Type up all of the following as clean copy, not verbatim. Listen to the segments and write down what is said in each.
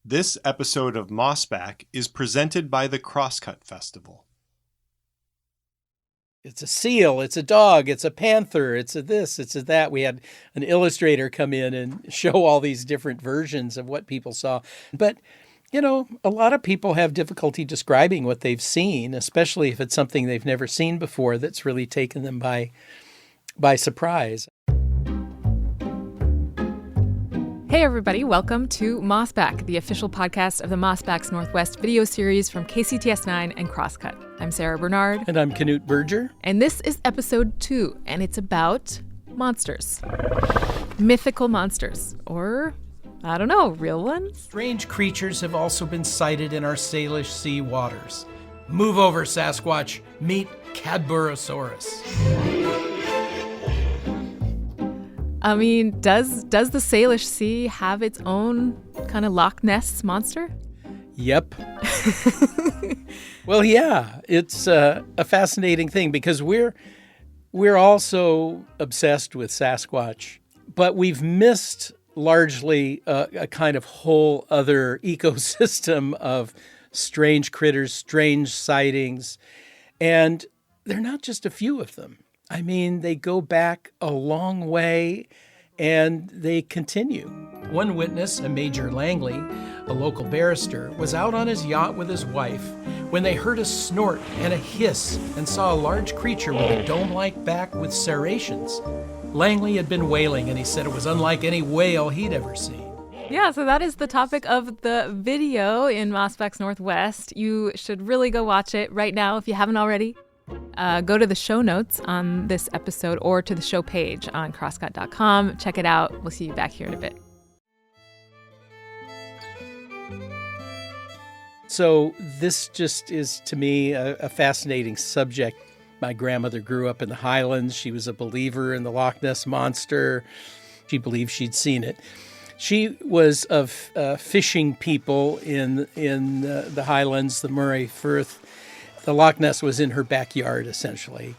This episode of Mossback is presented by the Crosscut Festival. It's a seal, it's a dog, it's a panther, it's a this, it's a that. We had an illustrator come in and show all these different versions of what people saw. But, you know, a lot of people have difficulty describing what they've seen, especially if it's something they've never seen before that's really taken them by surprise. Hey everybody, welcome to Mossback, the official podcast of the Mossback's Northwest video series from KCTS9 and Crosscut. I'm Sarah Bernard. And I'm Knute Berger. And this is episode 2, and it's about monsters. Mythical monsters, or, I don't know, real ones? Strange creatures have also been sighted in our Salish Sea waters. Move over, Sasquatch. Meet Cadborosaurus. I mean, does the Salish Sea have its own kind of Loch Ness monster? Yep. Well, yeah, it's a fascinating thing because we're also obsessed with Sasquatch, but we've missed largely a kind of whole other ecosystem of strange critters, strange sightings, and they're not just a few of them. I mean, they go back a long way, and they continue. One witness, a Major Langley, a local barrister, was out on his yacht with his wife when they heard a snort and a hiss and saw a large creature with a dome-like back with serrations. Langley had been whaling, and he said it was unlike any whale he'd ever seen. Yeah, so that is the topic of the video in Mossback's Northwest. You should really go watch it right now if you haven't already. Go to the show notes on this episode or to the show page on crosscut.com. Check it out. We'll see you back here in a bit. So this just is, to me, a fascinating subject. My grandmother grew up in the Highlands. She was a believer in the Loch Ness Monster. She believed she'd seen it. She was of fishing people in the Highlands, the Murray Firth. The Loch Ness was in her backyard, essentially.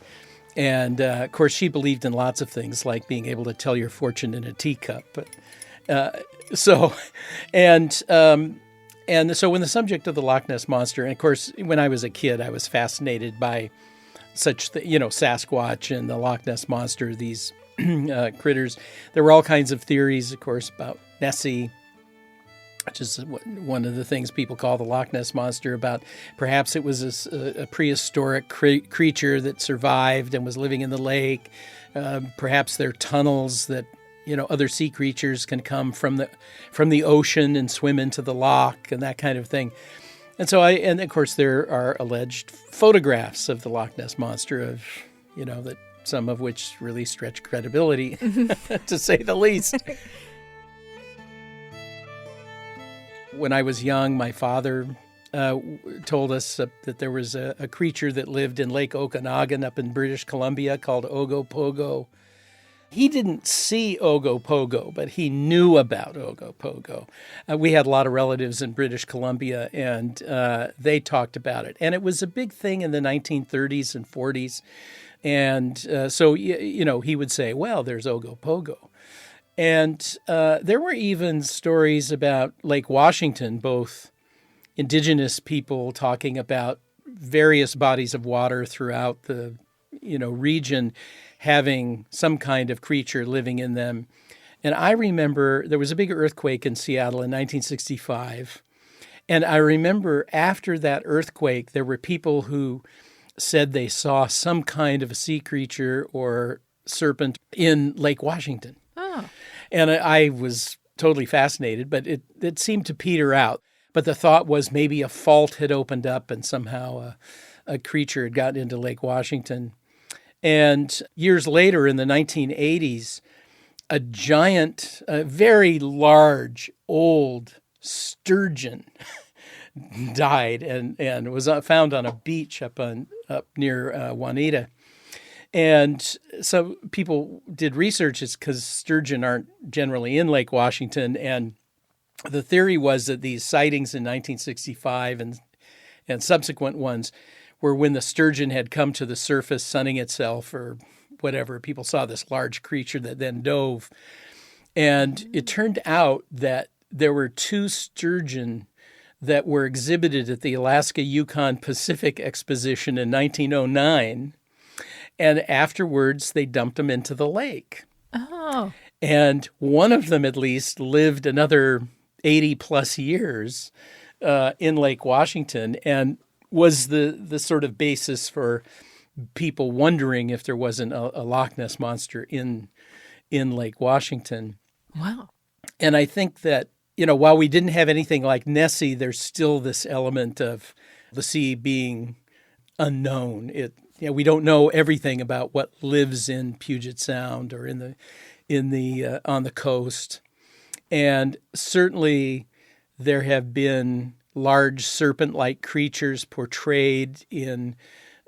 And, of course, she believed in lots of things, like being able to tell your fortune in a teacup. So when the subject of the Loch Ness Monster, and, of course, when I was a kid, I was fascinated by Sasquatch and the Loch Ness Monster, these critters. There were all kinds of theories, of course, about Nessie, which is one of the things people call the Loch Ness Monster, about perhaps it was a prehistoric creature that survived and was living in the lake. Perhaps there are tunnels that, other sea creatures can come from the ocean and swim into the loch and that kind of thing. And of course there are alleged photographs of the Loch Ness Monster that some of which really stretch credibility, to say the least. When I was young, my father told us that there was a creature that lived in Lake Okanagan up in British Columbia called Ogopogo. He didn't see Ogopogo, but he knew about Ogopogo. We had a lot of relatives in British Columbia, and they talked about it. And it was a big thing in the 1930s and 40s. And so he would say, well, there's Ogopogo. And there were even stories about Lake Washington, both Indigenous people talking about various bodies of water throughout the, region having some kind of creature living in them. And I remember there was a big earthquake in Seattle in 1965. And I remember after that earthquake, there were people who said they saw some kind of a sea creature or serpent in Lake Washington. Oh. And I was totally fascinated, but it seemed to peter out. But the thought was maybe a fault had opened up and somehow a creature had gotten into Lake Washington. And years later, in the 1980s, a giant, very large, old sturgeon died and was found on a beach up near Juanita. And so people did research because sturgeon aren't generally in Lake Washington. And the theory was that these sightings in 1965 and subsequent ones were when the sturgeon had come to the surface sunning itself or whatever. People saw this large creature that then dove. And it turned out that there were 2 sturgeon that were exhibited at the Alaska Yukon Pacific Exposition in 1909, and afterwards they dumped them into the lake. Oh. And one of them at least lived another 80 plus years in Lake Washington, and was the sort of basis for people wondering if there wasn't a Loch Ness monster in Lake Washington. Wow. And I think that, while we didn't have anything like Nessie, there's still this element of the sea being unknown. We don't know everything about what lives in Puget Sound or on the coast. And certainly there have been large serpent-like creatures portrayed in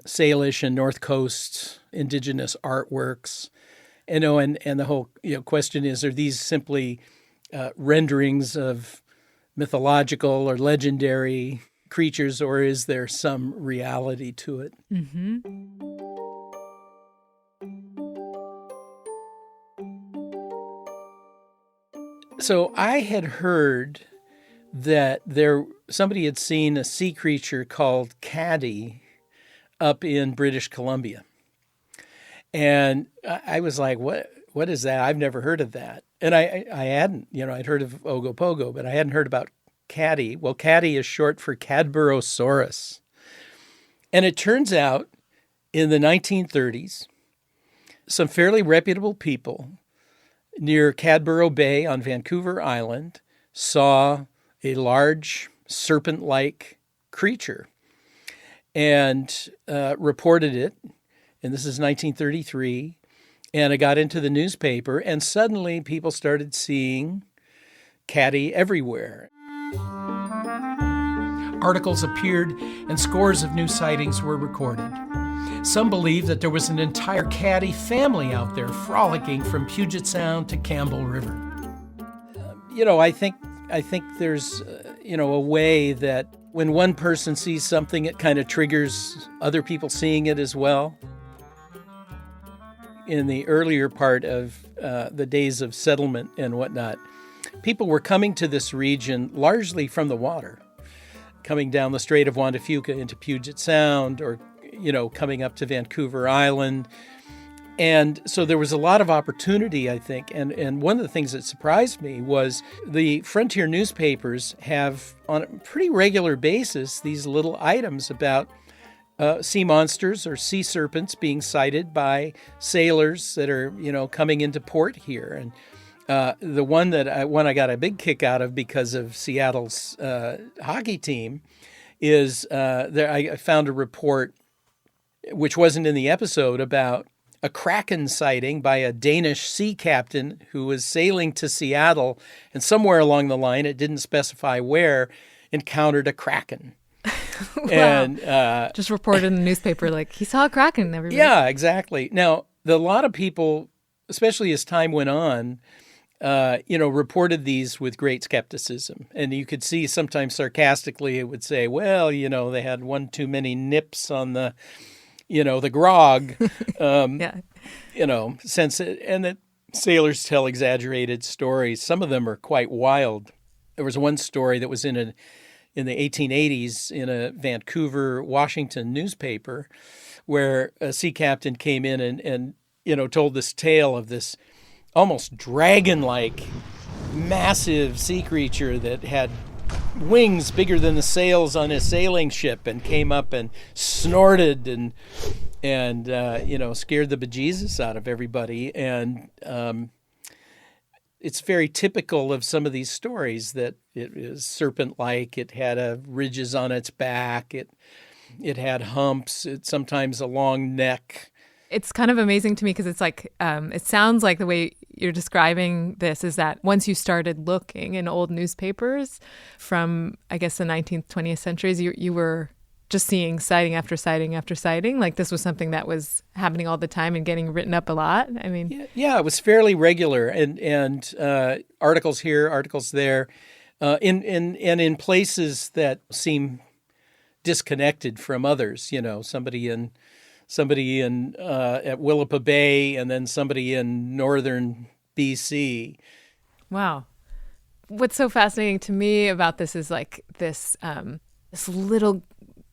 Salish and North Coast Indigenous artworks. And the whole question is, are these simply renderings of mythological or legendary creatures, or is there some reality to it? Mm-hmm. So I had heard that somebody had seen a sea creature called caddy up in British Columbia. And I was like, what is that? I've never heard of that. And I hadn't, I'd heard of Ogopogo, but I hadn't heard about caddy. Well, caddy is short for Cadborosaurus. And it turns out in the 1930s, some fairly reputable people near Cadboro Bay on Vancouver Island saw a large serpent-like creature and reported it. And this is 1933. And it got into the newspaper, and suddenly people started seeing caddy everywhere. Articles appeared, and scores of new sightings were recorded. Some believe that there was an entire caddy family out there frolicking from Puget Sound to Campbell River. I think there's a way that when one person sees something, it kind of triggers other people seeing it as well. In the earlier part of the days of settlement and whatnot, people were coming to this region largely from the water, coming down the Strait of Juan de Fuca into Puget Sound, or, coming up to Vancouver Island. And so there was a lot of opportunity, I think. And one of the things that surprised me was the frontier newspapers have, on a pretty regular basis, these little items about sea monsters or sea serpents being sighted by sailors that are, coming into port here. And the one I got a big kick out of because of Seattle's hockey team is I found a report, which wasn't in the episode, about a kraken sighting by a Danish sea captain who was sailing to Seattle, and somewhere along the line, it didn't specify where, encountered a kraken. Wow. And just reported in the newspaper like he saw a kraken. Everybody. Yeah, exactly. Now, a lot of people, especially as time went on, reported these with great skepticism. And you could see sometimes sarcastically it would say, well, they had one too many nips on the grog, Yeah. sense. And that sailors tell exaggerated stories. Some of them are quite wild. There was one story that was in the 1880s in a Vancouver, Washington newspaper where a sea captain came in and told this tale of this almost dragon-like massive sea creature that had wings bigger than the sails on his sailing ship and came up and snorted and scared the bejesus out of everybody. And it's very typical of some of these stories that it is serpent-like. It had ridges on its back. It had humps. It's sometimes a long neck. It's kind of amazing to me because it's like, it sounds like the way you're describing this is that once you started looking in old newspapers from, I guess, the 19th, 20th centuries, you were just seeing sighting after sighting after sighting. Like this was something that was happening all the time and getting written up a lot. I mean, yeah, it was fairly regular, and articles here, articles there, in places that seem disconnected from others. Somebody in at Willapa Bay, and then somebody in northern BC. Wow. what's so fascinating to me about this is like this little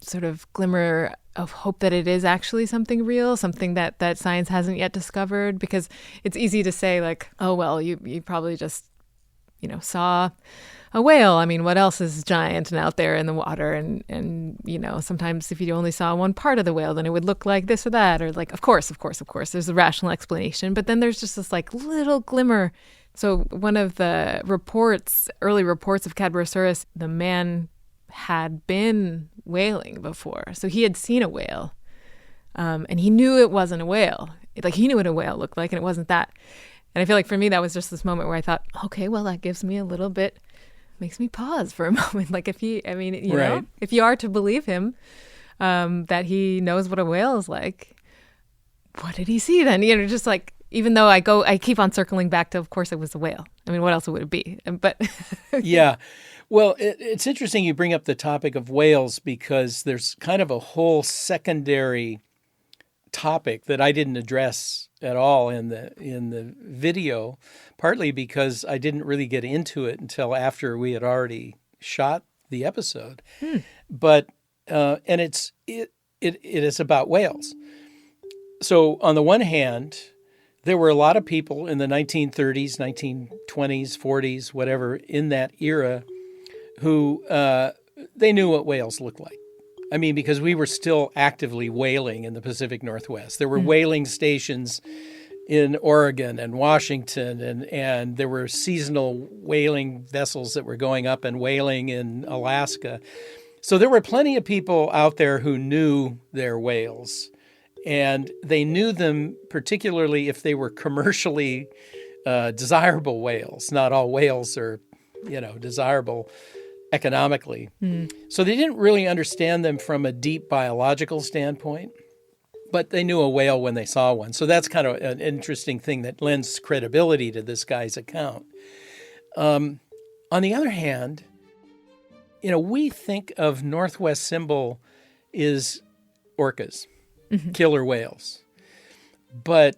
sort of glimmer of hope that it is actually something real, something that science hasn't yet discovered. Because it's easy to say like, oh well, you probably just saw a whale. I mean, what else is giant and out there in the water? And sometimes if you only saw one part of the whale, then it would look like this or that, or like, of course, there's a rational explanation. But then there's just this like little glimmer. So one of the early reports of Cadborosaurus, the man had been whaling before. So he had seen a whale, and he knew it wasn't a whale. Like, he knew what a whale looked like, and it wasn't that. And I feel like for me, that was just this moment where I thought, okay, well, that gives me a little bit, makes me pause for a moment. Like, if you are to believe him, that he knows what a whale is like, what did he see then? Just like, even though I keep on circling back to, of course, it was a whale. I mean, what else would it be? But yeah. Well, it's interesting you bring up the topic of whales, because there's kind of a whole secondary topic that I didn't address at all in the video, partly because I didn't really get into it until after we had already shot the episode. But and it is about whales. So on the one hand, there were a lot of people in the 1930s, 1920s, 40s, whatever, in that era, who they knew what whales looked like. I mean, because we were still actively whaling in the Pacific Northwest. There were whaling stations in Oregon and Washington, and there were seasonal whaling vessels that were going up and whaling in Alaska. So there were plenty of people out there who knew their whales, and they knew them particularly if they were commercially desirable whales. Not all whales are, desirable economically. So they didn't really understand them from a deep biological standpoint, but they knew a whale when they saw one. So that's kind of an interesting thing that lends credibility to this guy's account. On the other hand, we think of Northwest symbol is orcas, killer whales. But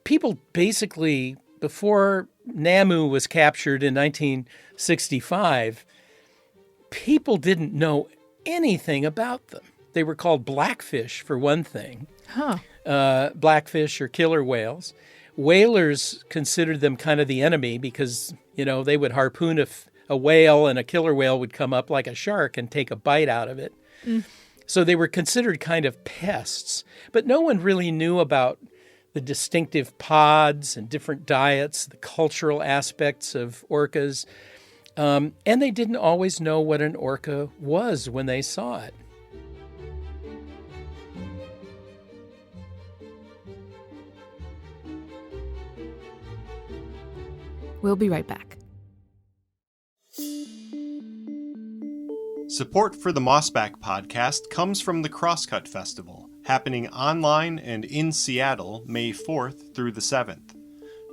people basically, before Namu was captured in 1965, people didn't know anything about them. They were called blackfish, for one thing. Blackfish or killer whales. Whalers considered them kind of the enemy because, they would harpoon a whale, and a killer whale would come up like a shark and take a bite out of it. So they were considered kind of pests. But no one really knew about the distinctive pods and different diets, the cultural aspects of orcas. And they didn't always know what an orca was when they saw it. We'll be right back. Support for the Mossback podcast comes from the Crosscut Festival, happening online and in Seattle, May 4th through the 7th.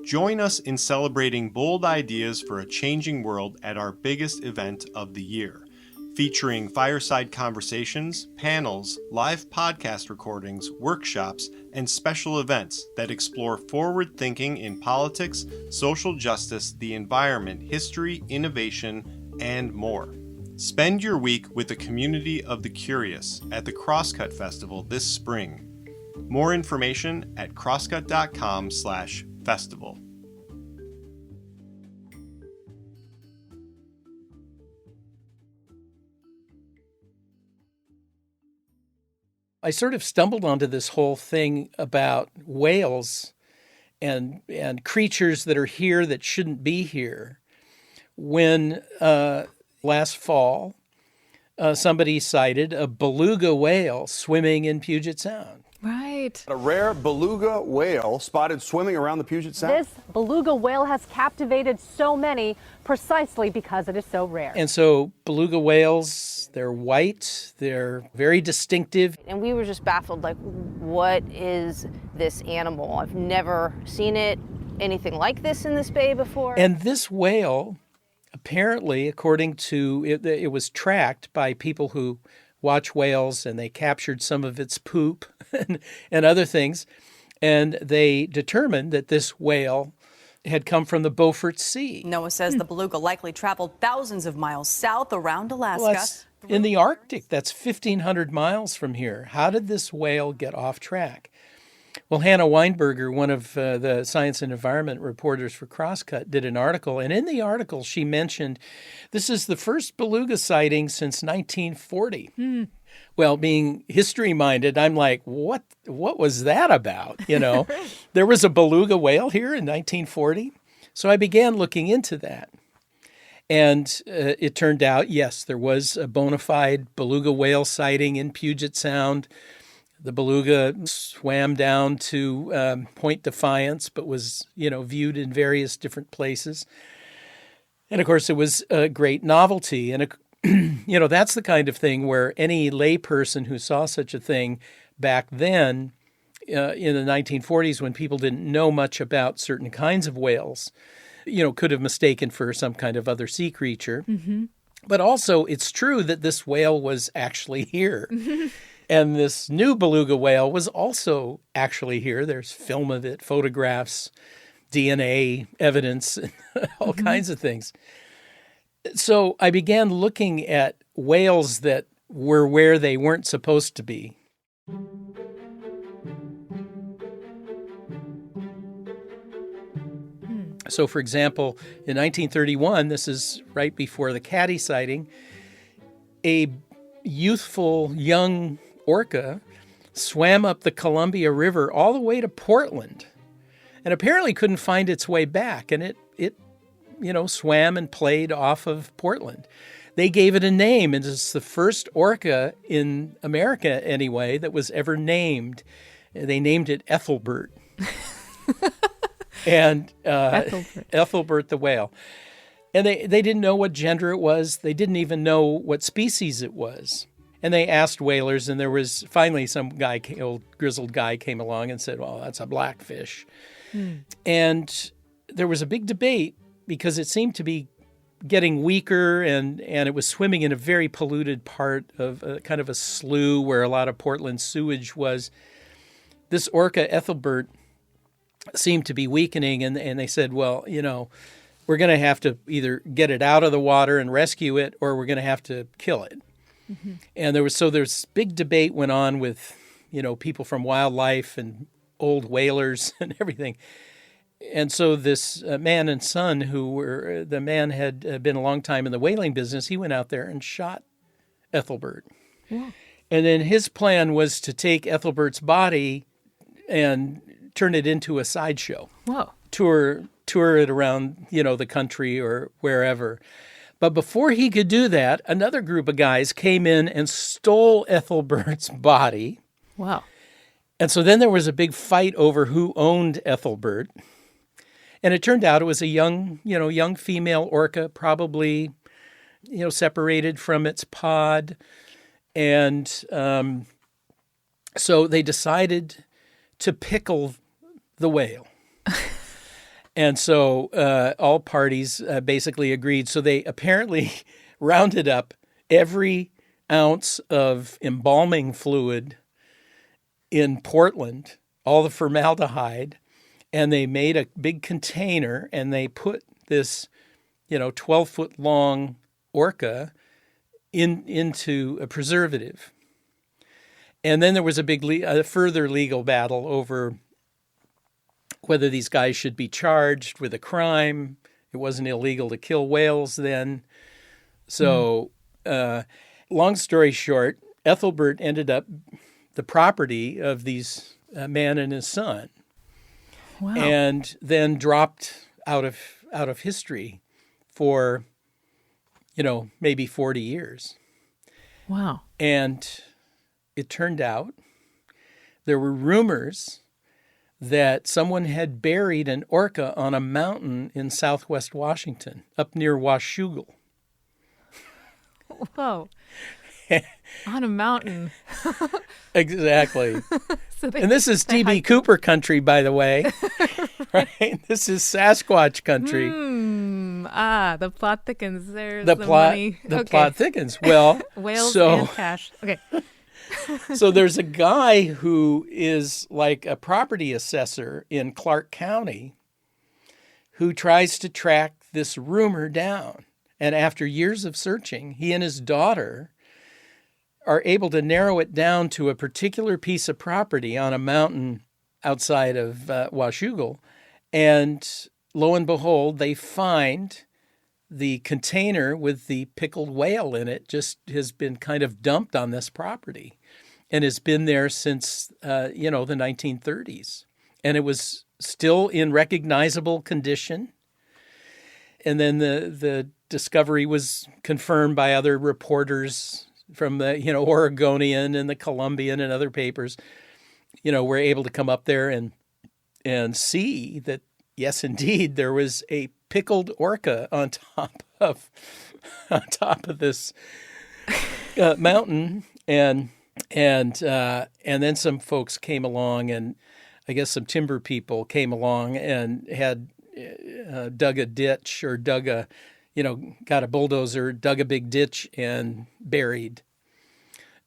Join us in celebrating bold ideas for a changing world at our biggest event of the year, featuring fireside conversations, panels, live podcast recordings, workshops, and special events that explore forward thinking in politics, social justice, the environment, history, innovation, and more. Spend your week with the community of the curious at the Crosscut Festival this spring. More information at crosscut.com/festival. I sort of stumbled onto this whole thing about whales and creatures that are here that shouldn't be here when last fall somebody sighted a beluga whale swimming in Puget Sound. Right. A rare beluga whale spotted swimming around the Puget Sound. This beluga whale has captivated so many precisely because it is so rare. And so beluga whales, they're white, they're very distinctive. And we were just baffled, like, what is this animal? I've never seen anything like this in this bay before. And this whale, apparently, according to it was tracked by people who watch whales, and they captured some of its poop and other things. And they determined that this whale had come from the Beaufort Sea. NOAA says the beluga likely traveled thousands of miles south around Alaska. Well, that's in the Arctic. That's 1,500 miles from here. How did this whale get off track? Well, Hannah Weinberger, one of the science and environment reporters for Crosscut, did an article. And in the article, she mentioned this is the first beluga sighting since 1940. Well, being history-minded, I'm like, what was that about? You know, there was a beluga whale here in 1940. So I began looking into that. And it turned out, yes, there was a bona fide beluga whale sighting in Puget Sound. The beluga swam down to Point Defiance, but was, viewed in various different places. And of course, it was a great novelty. And, that's the kind of thing where any layperson who saw such a thing back then in the 1940s, when people didn't know much about certain kinds of whales, could have mistaken for some kind of other sea creature. Mm-hmm. But also, it's true that this whale was actually here. And this new beluga whale was also actually here. There's film of it, photographs, DNA evidence, all kinds of things. So I began looking at whales that were where they weren't supposed to be. So, for example, in 1931, this is right before the Caddy sighting, a youthful young orca swam up the Columbia River all the way to Portland and apparently couldn't find its way back. And it swam and played off of Portland. They gave it a name, and it's the first orca in America, anyway, that was ever named. They named it Ethelbert. And Ethelbert the whale. And they didn't know what gender it was. They didn't even know what species it was. And they asked whalers, and there was finally some guy, old grizzled guy, came along and said, well, that's a blackfish. And there was a big debate because it seemed to be getting weaker, and it was swimming in a very polluted part of kind of a slough where a lot of Portland sewage was. This orca, Ethelbert, seemed to be weakening, and they said, well, we're going to have to either get it out of the water and rescue it, or we're going to have to kill it. Mm-hmm. And there's big debate went on with, people from wildlife and old whalers and everything. And so this man and son the man had been a long time in the whaling business, he went out there and shot Ethelbert. Yeah. And then his plan was to take Ethelbert's body and turn it into a sideshow. Whoa. Tour it around, the country or wherever. But before he could do that, another group of guys came in and stole Ethelbert's body. Wow. And so then there was a big fight over who owned Ethelbert. And it turned out it was a young female orca, probably, separated from its pod. And so they decided to pickle the whale. And so all parties basically agreed. So they apparently rounded up every ounce of embalming fluid in Portland, all the formaldehyde, and they made a big container and they put this, 12-foot long orca into a preservative. And then there was a further legal battle over whether these guys should be charged with a crime. It wasn't illegal to kill whales then. So long story short, Ethelbert ended up the property of these man and his son. Wow. And then dropped out of history for, maybe 40 years. Wow. And it turned out there were rumors that someone had buried an orca on a mountain in southwest Washington, up near Washougal. Whoa. On a mountain. Exactly. And this is D.B. Cooper country, by the way. Right? This is Sasquatch country. The plot thickens. There's the money. The plot thickens. Well, whales and cash. Okay. So there's a guy who is like a property assessor in Clark County who tries to track this rumor down. And after years of searching, he and his daughter are able to narrow it down to a particular piece of property on a mountain outside of Washougal. And lo and behold, they find the container with the pickled whale in it just has been kind of dumped on this property and has been there since, the 1930s. And it was still in recognizable condition. And then the discovery was confirmed by other reporters from the, Oregonian and the Columbian and other papers, were able to come up there and see that, yes, indeed, there was a pickled orca on top of this mountain, and then some folks came along, and I guess some timber people came along and had dug a ditch or got a bulldozer, dug a big ditch and buried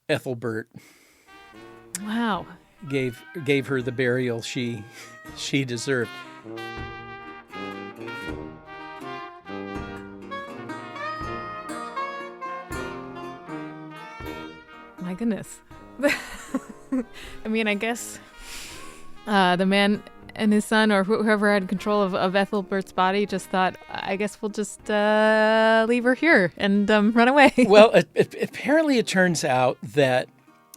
Ethelbert. Wow. Gave her the burial she deserved. My goodness. I mean, I guess the man and his son, or whoever had control of Ethelbert's body, just thought, I guess we'll just leave her here and run away. Well, apparently it turns out that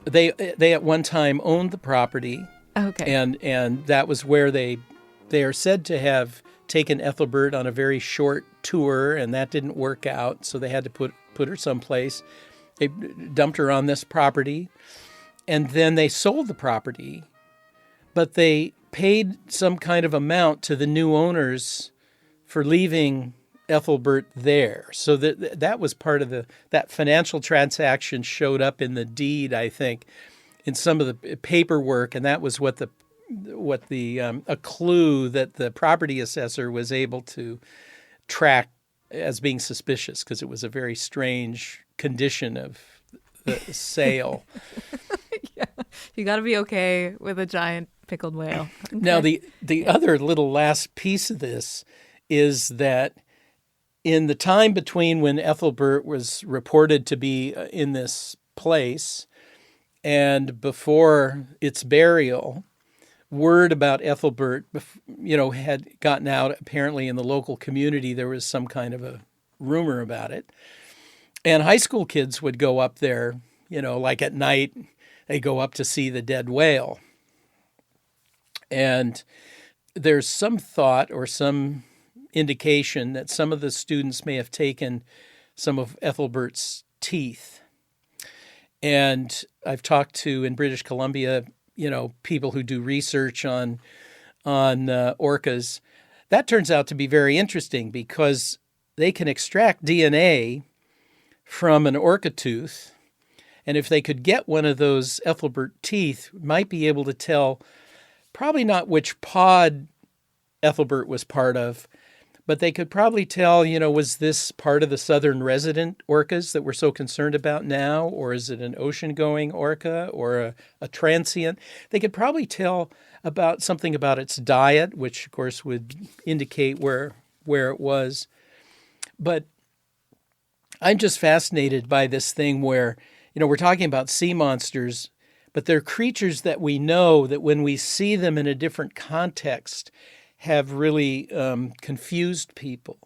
they at one time owned the property. Okay. And that was where they are said to have taken Ethelbert on a very short tour, and that didn't work out, so they had to put her someplace. They dumped her on this property, and then they sold the property, but they paid some kind of amount to the new owners for leaving Ethelbert there. So that was part of that financial transaction showed up in the deed, I think, in some of the paperwork, and that was a clue that the property assessor was able to track as being suspicious, because it was a very strange condition of the sale. Yeah, you got to be okay with a giant pickled whale. Okay. Now, the other little last piece of this is that in the time between when Ethelbert was reported to be in this place and before its burial, word about Ethelbert, had gotten out. Apparently in the local community, there was some kind of a rumor about it. And high school kids would go up there, like at night, they go up to see the dead whale. And there's some thought or some indication that some of the students may have taken some of Ethelbert's teeth. And I've talked to, in British Columbia, people who do research on orcas. That turns out to be very interesting because they can extract DNA from an orca tooth. And if they could get one of those Ethelbert teeth, might be able to tell probably not which pod Ethelbert was part of, but they could probably tell, was this part of the southern resident orcas that we're so concerned about now, or is it an ocean-going orca or a transient? They could probably tell about something about its diet, which, of course, would indicate where it was. But I'm just fascinated by this thing where, we're talking about sea monsters, but they're creatures that we know that when we see them in a different context have really confused people,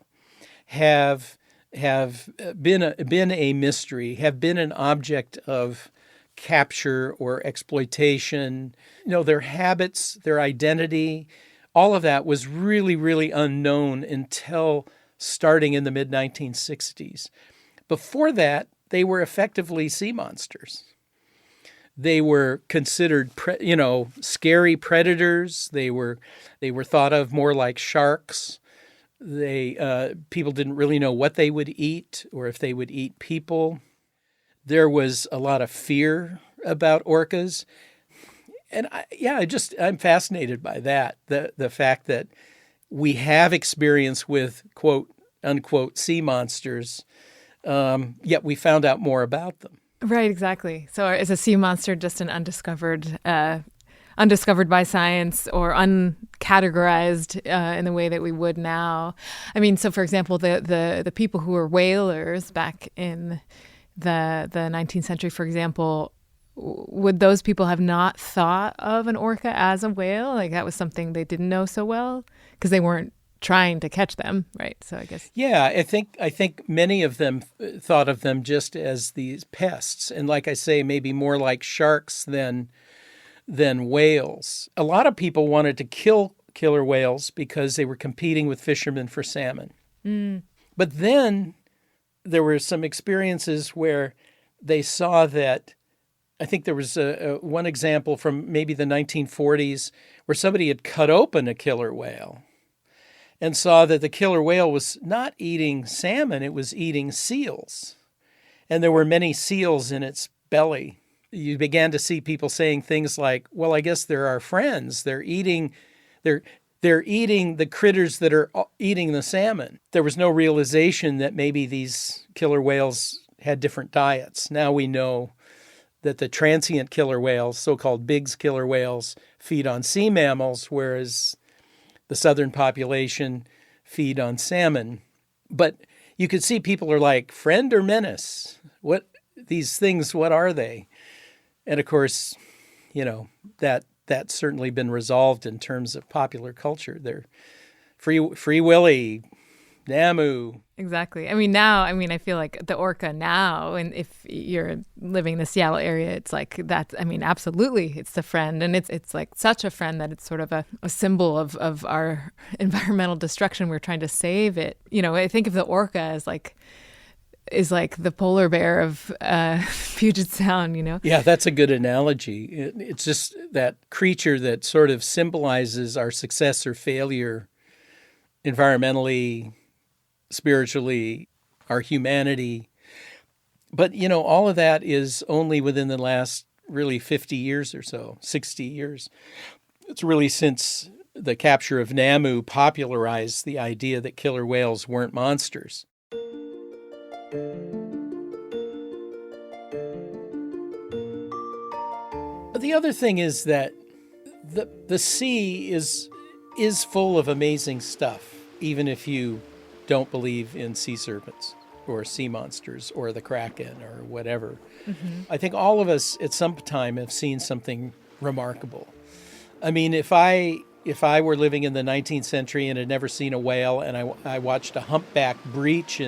have been a mystery, have been an object of capture or exploitation. Their habits, their identity, all of that was really, really unknown until starting in the mid-1960s. Before that, they were effectively sea monsters. They were considered, scary predators. They were thought of more like sharks. People didn't really know what they would eat or if they would eat people. There was a lot of fear about orcas, and I'm fascinated by that. The fact that we have experience with quote unquote sea monsters, yet we found out more about them. Right, exactly. So is a sea monster just an undiscovered undiscovered by science or uncategorized in the way that we would now. I mean, so for example, the people who were whalers back in the 19th century, for example, would those people have not thought of an orca as a whale? Like that was something they didn't know so well because they weren't trying to catch them, right? So I guess. Yeah, I think many of them thought of them just as these pests, and like I say, maybe more like sharks than whales. A lot of people wanted to kill killer whales because they were competing with fishermen for salmon. But then there were some experiences where they saw that. I think there was one example from maybe the 1940s where somebody had cut open a killer whale and saw that the killer whale was not eating salmon, it was eating seals. And there were many seals in its belly. You began to see people saying things like, well, I guess they're our friends. They're eating the critters that are eating the salmon. There was no realization that maybe these killer whales had different diets. Now we know that the transient killer whales, so-called Biggs killer whales, feed on sea mammals, whereas the southern population feed on salmon. But you could see people are like, friend or menace? What these things, what are they? And of course, that's certainly been resolved in terms of popular culture. They're Free Willy, Namu. Exactly. I mean, now, I feel like the orca now, and if you're living in the Seattle area, it's like that. I mean, absolutely, it's the friend. And it's like such a friend that it's sort of a symbol of our environmental destruction. We're trying to save it. I think of the orca as is like the polar bear of Puget Sound, Yeah, that's a good analogy. It's just that creature that sort of symbolizes our success or failure environmentally, spiritually, our humanity. But, all of that is only within the last really 50 years or so, 60 years. It's really since the capture of Namu popularized the idea that killer whales weren't monsters. The other thing is that the sea is full of amazing stuff, even if you don't believe in sea serpents or sea monsters or the Kraken or whatever. Mm-hmm. I think all of us at some time have seen something remarkable. I mean, if I were living in the 19th century and had never seen a whale, and I watched a humpback breach,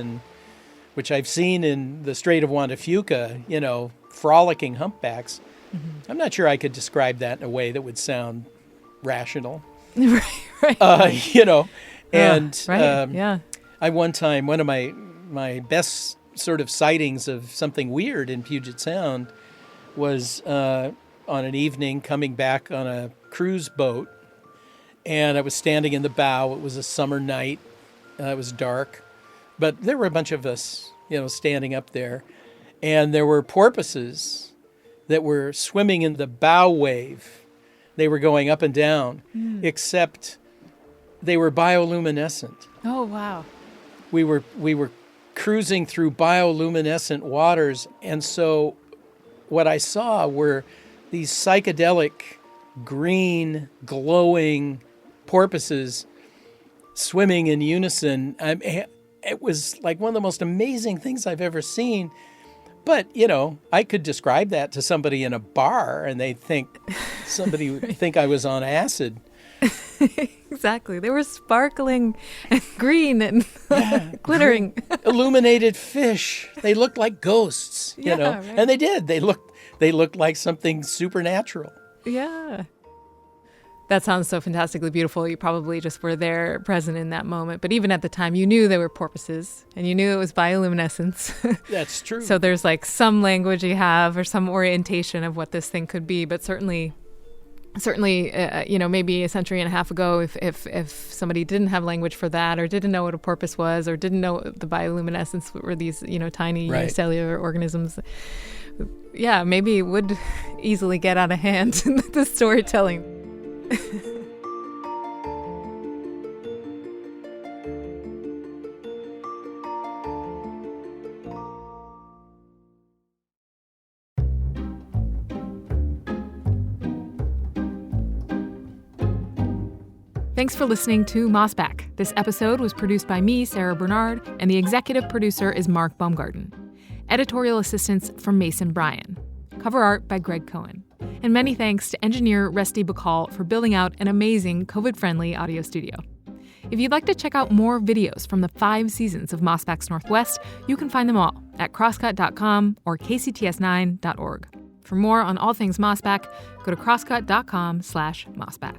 which I've seen in the Strait of Juan de Fuca, frolicking humpbacks, mm-hmm. I'm not sure I could describe that in a way that would sound rational. Right. And yeah. One of my best sort of sightings of something weird in Puget Sound was on an evening coming back on a cruise boat, and I was standing in the bow. It was a summer night. It was dark, but there were a bunch of us, standing up there, and there were porpoises that were swimming in the bow wave. They were going up and down, except they were bioluminescent. Oh, wow. We were cruising through bioluminescent waters, and so what I saw were these psychedelic, green, glowing porpoises swimming in unison. It was like one of the most amazing things I've ever seen. But, I could describe that to somebody in a bar, and somebody would think I was on acid. Exactly. They were sparkling and green and glittering. Illuminated fish. They looked like ghosts, Right. And they did. They looked like something supernatural. Yeah. That sounds so fantastically beautiful. You probably just were there present in that moment. But even at the time, you knew they were porpoises and you knew it was bioluminescence. That's true. So there's like some language you have or some orientation of what this thing could be. But certainly, maybe a century and a half ago, if somebody didn't have language for that or didn't know what a porpoise was or didn't know the bioluminescence were these, tiny right. cellular organisms, yeah, maybe it would easily get out of hand, the storytelling. Thanks for listening to Mossback. This episode was produced by me, Sarah Bernard, and the executive producer is Mark Baumgarten. Editorial assistance from Mason Bryan. Cover art by Greg Cohen. And many thanks to engineer Rusty Bacall for building out an amazing COVID-friendly audio studio. If you'd like to check out more videos from the 5 seasons of Mossback's Northwest, you can find them all at crosscut.com or kcts9.org. For more on all things Mossback, go to crosscut.com/Mossback.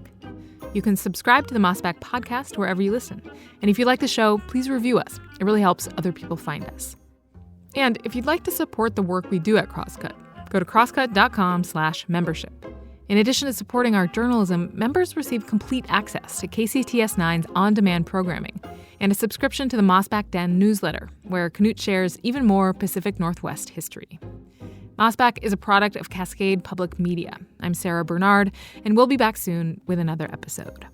You can subscribe to the Mossback podcast wherever you listen. And if you like the show, please review us. It really helps other people find us. And if you'd like to support the work we do at Crosscut, go to crosscut.com/membership. In addition to supporting our journalism, members receive complete access to KCTS9's on-demand programming and a subscription to the Mossback Den newsletter, where Knute shares even more Pacific Northwest history. Mossback is a product of Cascade Public Media. I'm Sarah Bernard, and we'll be back soon with another episode.